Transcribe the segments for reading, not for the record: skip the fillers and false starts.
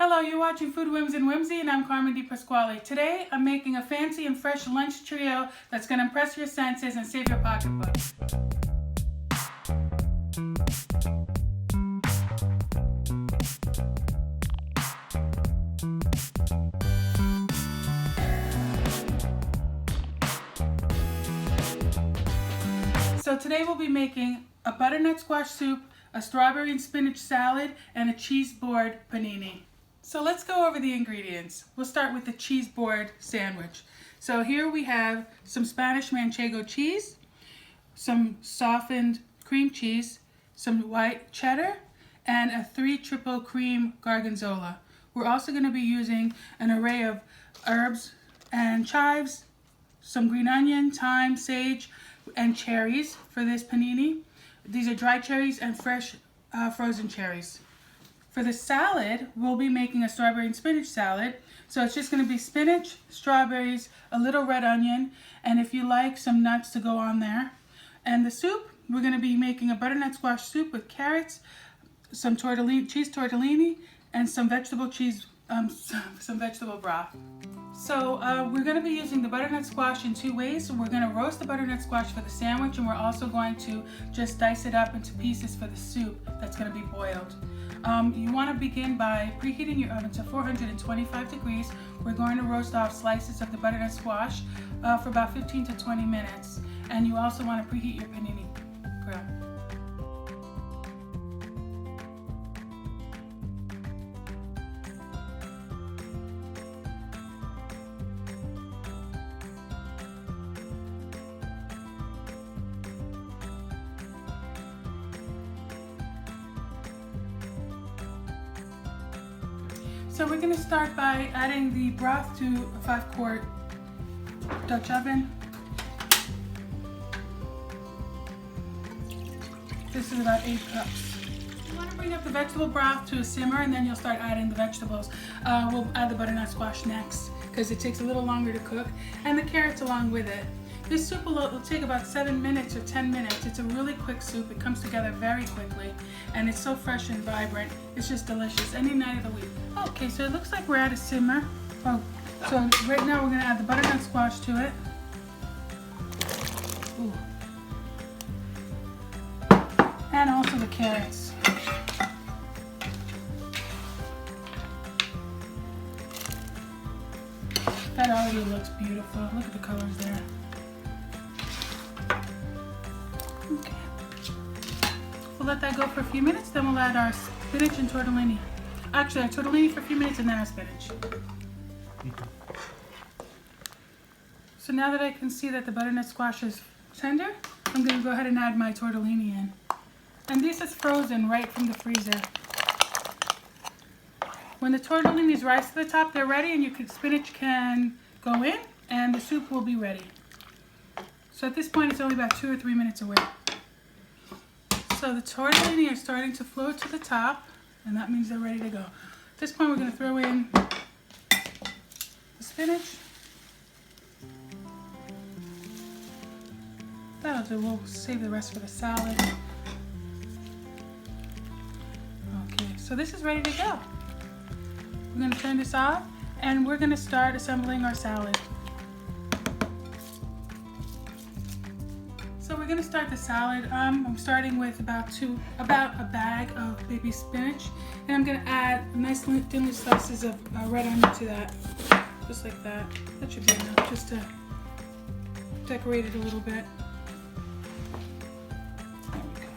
Hello, you're watching Food Whims and Whimsy, and I'm Carmen DePasquale. Today, I'm making a fancy and fresh lunch trio that's going to impress your senses and save your pocketbook. So today we'll be making a butternut squash soup, a strawberry and spinach salad, and a cheeseboard panini. So let's go over the ingredients. We'll start with the cheeseboard sandwich. So here we have some Spanish Manchego cheese, some softened cream cheese, some white cheddar, and a 3 triple cream Gorgonzola. We're also going to be using an array of herbs and chives, some green onion, thyme, sage, and cherries for this panini. These are dried cherries and fresh frozen cherries. For the salad, we'll be making a strawberry and spinach salad. So it's just going to be spinach, strawberries, a little red onion, and if you like, some nuts to go on there. And the soup, we're going to be making a butternut squash soup with carrots, some cheese tortellini, and some vegetable broth. So we're going to be using the butternut squash in 2 ways. So we're going to roast the butternut squash for the sandwich, and we're also going to just dice it up into pieces for the soup that's going to be boiled. You want to begin by preheating your oven to 425 degrees. We're going to roast off slices of the butternut squash for about 15 to 20 minutes. And you also want to preheat your panini grill. So we're going to start by adding the broth to a 5-quart Dutch oven. This is about 8 cups. You want to bring up the vegetable broth to a simmer, and then you'll start adding the vegetables. We'll add the butternut squash next because it takes a little longer to cook, and the carrots along with it. This soup will take about 7 minutes or 10 minutes. It's a really quick soup. It comes together very quickly, and it's so fresh and vibrant. It's just delicious any night of the week. Okay, so it looks like we're at a simmer. Oh, so right now we're going to add the butternut squash to it. Ooh. And also the carrots. That already looks beautiful. Look at the colors there. Okay. We'll let that go for a few minutes, then we'll add our spinach and tortellini. Actually, our tortellini for a few minutes and then our spinach. So now that I can see that the butternut squash is tender, I'm going to go ahead and add my tortellini in. And this is frozen right from the freezer. When the tortellinis rise to the top, they're ready, and spinach can go in, and the soup will be ready. So at this point, it's only about 2 or 3 minutes away. So the tortellini are starting to float to the top, and that means they're ready to go. At this point, we're going to throw in the spinach. That'll do. We'll save the rest for the salad. Okay, so this is ready to go. We're going to turn this off, and we're going to start assembling our salad. So we're going to start the salad. I'm starting with about a bag of baby spinach, and I'm going to add nice thinly slices of red onion to that, just like that. That should be enough, just to decorate it a little bit. There we go.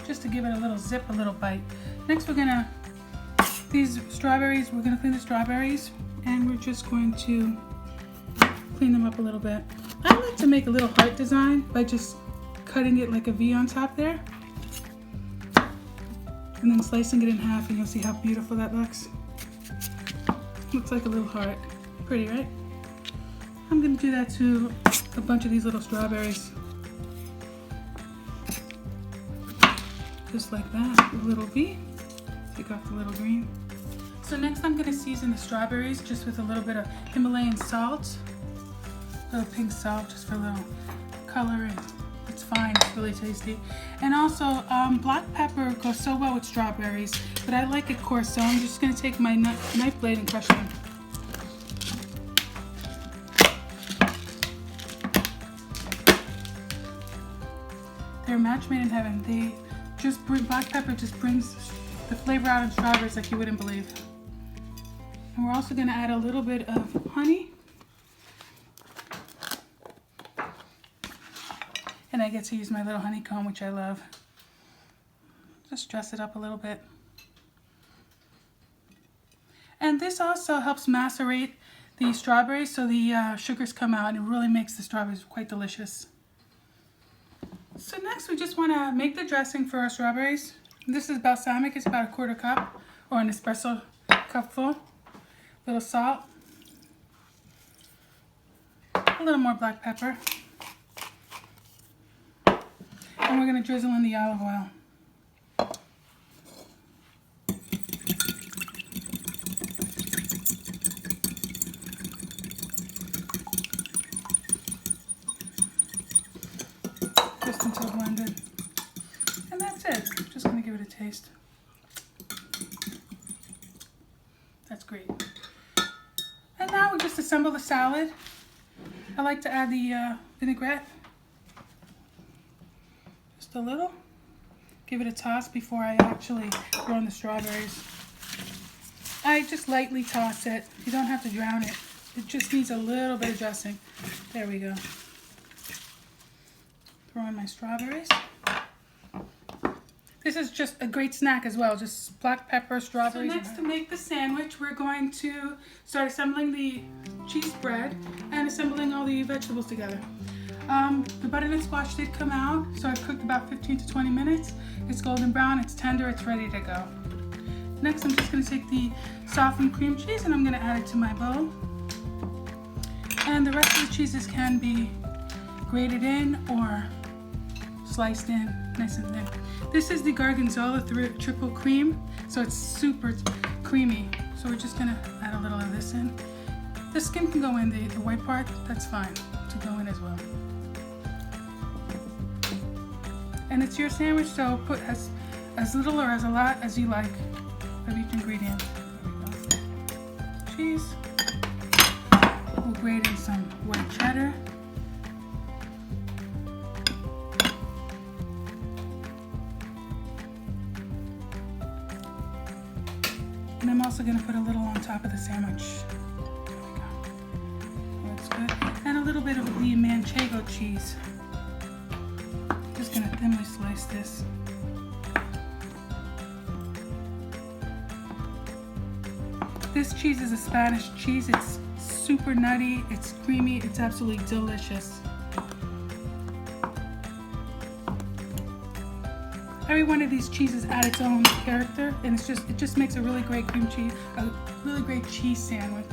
Just to give it a little zip, a little bite. Next, we're going to clean the strawberries, and we're just going to clean them up a little bit. I like to make a little heart design by just cutting it like a V on top there, and then slicing it in half, and you'll see how beautiful that looks. Looks like a little heart. Pretty, right? I'm going to do that to a bunch of these little strawberries. Just like that, a little V. Take off the little green. So next I'm going to season the strawberries just with a little bit of Himalayan salt. A little pink salt just for a little color, and it's fine, it's really tasty. And also black pepper goes so well with strawberries, but I like it coarse, so I'm just going to take my knife blade and crush them. They're a match made in heaven. They just bring, black pepper just brings the flavor out in strawberries like you wouldn't believe. And we're also going to add a little bit of honey. And I get to use my little honeycomb, which I love. Just dress it up a little bit. And this also helps macerate the strawberries so the sugars come out, and it really makes the strawberries quite delicious. So next we just want to make the dressing for our strawberries. This is balsamic. It's about a 1/4 cup or an espresso cup full. A little salt. A little more black pepper. And we're going to drizzle in the olive oil. Just until blended. And that's it. I'm just going to give it a taste. That's great. And now we just assemble the salad. I like to add the vinaigrette. Just a little. Give it a toss before I actually throw in the strawberries. I just lightly toss it. You don't have to drown it. It just needs a little bit of dressing. There we go. Throw in my strawberries. This is just a great snack as well, just black pepper, strawberries. So next, to make the sandwich, we're going to start assembling the cheese bread and assembling all the vegetables together. The butternut squash did come out, so I've cooked about 15 to 20 minutes. It's golden brown, it's tender, it's ready to go. Next, I'm just going to take the softened cream cheese and I'm going to add it to my bowl. And the rest of the cheeses can be grated in or sliced in nice and thin. This is the Gorgonzola triple cream, so it's super creamy. So we're just gonna add a little of this in. The skin can go in, the white part, that's fine to go in as well. And it's your sandwich, so put as little or as a lot as you like of each ingredient. There we go. Cheese. We'll grate in some white cheddar. And I'm also going to put a little on top of the sandwich. There we go. Looks good. And a little bit of the Manchego cheese. Just going to thinly slice this. This cheese is a Spanish cheese. It's super nutty, it's creamy, it's absolutely delicious. Every one of these cheeses adds its own character, and it just makes a really great cream cheese, a really great cheese sandwich.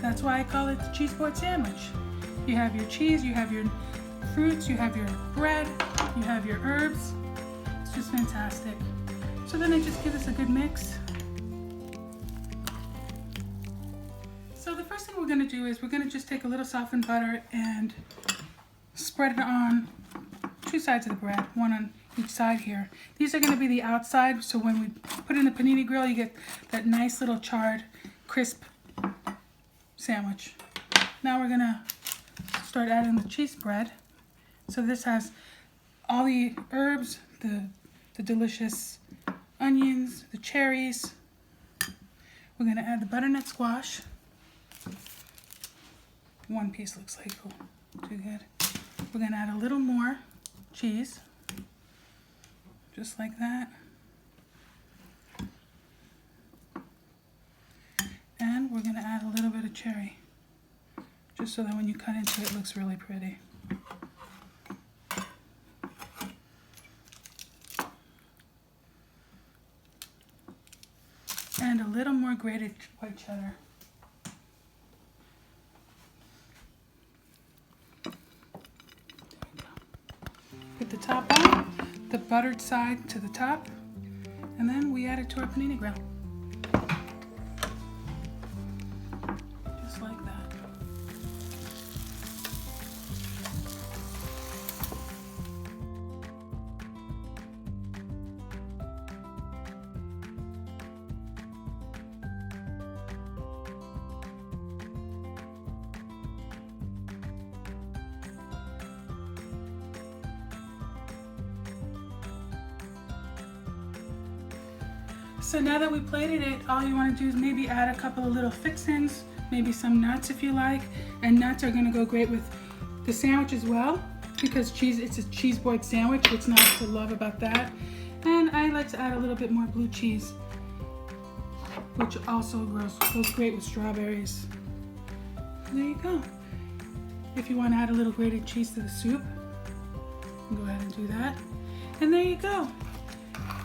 That's why I call it the Cheeseboard Sandwich. You have your cheese, you have your fruits, you have your bread, you have your herbs. It's just fantastic. So then I just give this a good mix. So the first thing we're going to do is we're going to just take a little softened butter and spread it on two sides of the bread, one on each side here. These are going to be the outside, so when we put it in the panini grill, you get that nice little charred, crisp sandwich. Now we're going to start adding the cheese bread. So this has all the herbs, the delicious onions, the cherries. We're going to add the butternut squash. One piece looks like too good. We're going to add a little more cheese. Just like that. And we're going to add a little bit of cherry, just so that when you cut into it, it looks really pretty. And a little more grated white cheddar. Put the top on, the buttered side to the top, and then we add it to our panini grill. Just like that. So now that we plated it, all you want to do is maybe add a couple of little fixings, maybe some nuts if you like. And nuts are going to go great with the sandwich as well, because it's a cheese board sandwich. What's not to love about that? And I like to add a little bit more blue cheese, which also goes great with strawberries. And there you go. If you want to add a little grated cheese to the soup, go ahead and do that. And there you go.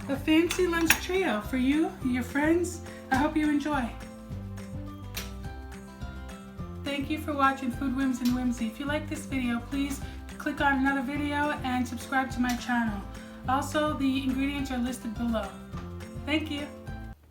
A fancy lunch trio for you and your friends. I hope you enjoy. Thank you for watching Food Whims and Whimsy. If you like this video, please click on another video and subscribe to my channel. Also, the ingredients are listed below. Thank you.